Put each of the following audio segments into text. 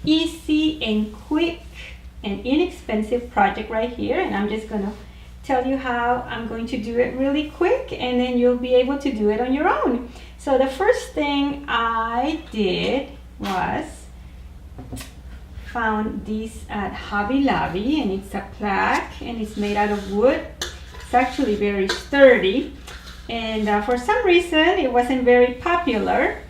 easy and quick and inexpensive project right here, and I'm just gonna tell you how I'm going to do it really quick, and then you'll be able to do it on your own. So the first thing I did was found this at Hobby Lobby, and it's a plaque and it's made out of wood. It's actually very sturdy, and for some reason it wasn't very popular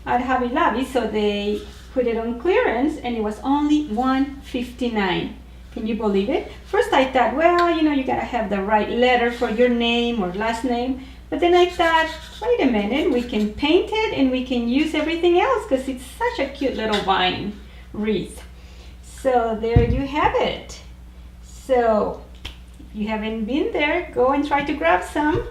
at Hobby Lobby, so they put it on clearance and it was only $1.59. Can you believe it? First I thought, well, you know, you gotta have the right letter for your name or last name. But then I thought, wait a minute, we can paint it and we can use everything else because it's such a cute little vine wreath. So there you have it. So if you haven't been there, go and try to grab some.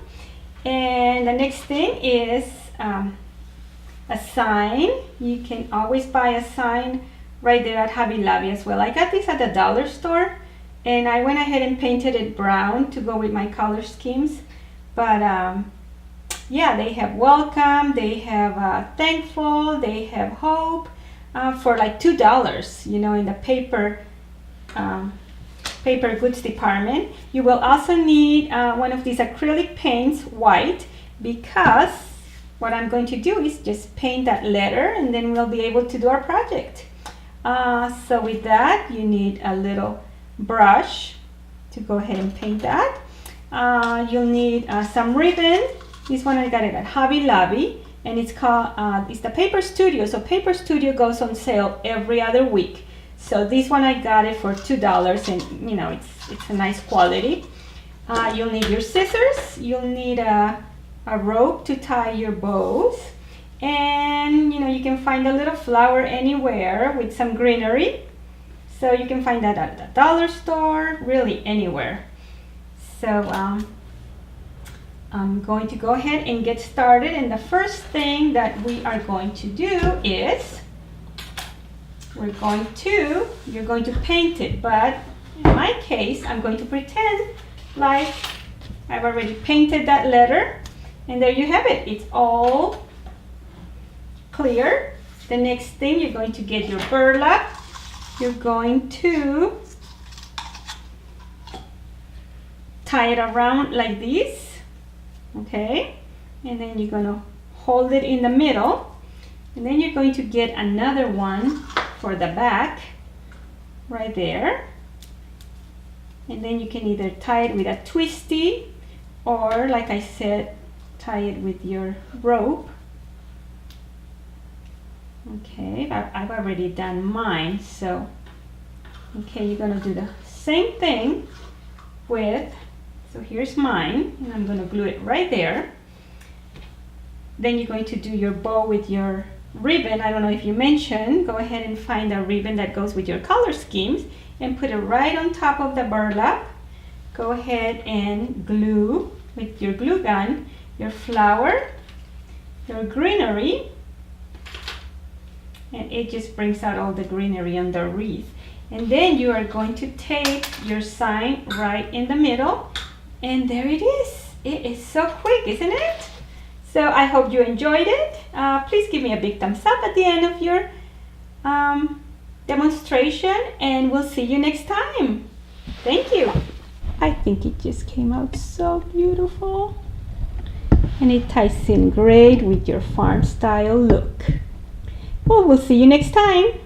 And the next thing is a sign. You can always buy a sign right there at Hobby Lobby as well. I got this at the dollar store, and I went ahead and painted it brown to go with my color schemes. But yeah, they have welcome, they have thankful, they have hope for like $2, you know, in the paper goods department. You will also need one of these acrylic paints, white, because what I'm going to do is just paint that letter, and then we'll be able to do our project. So with that, you need a little brush to go ahead and paint that. You'll need some ribbon. This one I got it at Hobby Lobby, and it's called it's the Paper Studio. So Paper Studio goes on sale every other week. So this one I got it for $2, and you know, it's a nice quality. You'll need your scissors. You'll need a rope to tie your bows. And you know, you can find a little flower anywhere with some greenery. So you can find that at the dollar store, really anywhere. So I'm going to go ahead and get started. And the first thing that we are going to do is you're going to paint it. But in my case, I'm going to pretend like I've already painted that letter. And there you have it. It's all clear. The next thing, you're going to get your burlap. You're going to tie it around like this, okay? And then you're going to hold it in the middle, and then you're going to get another one for the back right there. And then you can either tie it with a twisty, or like I said, tie it with your rope. Okay, I've already done mine, so okay, you're gonna do the same thing with, so here's mine, and I'm gonna glue it right there. Then you're going to do your bow with your ribbon. I don't know if you mentioned, go ahead and find a ribbon that goes with your color schemes and put it right on top of the burlap. Go ahead and glue with your glue gun your flower, your greenery, and it just brings out all the greenery on the wreath. And then you are going to tape your sign right in the middle, and there it is. It is so quick, isn't it? So I hope you enjoyed it. Please give me a big thumbs up at the end of your demonstration, and we'll see you next time. Thank you. I think it just came out so beautiful, and it ties in great with your farm style look. Well, we'll see you next time.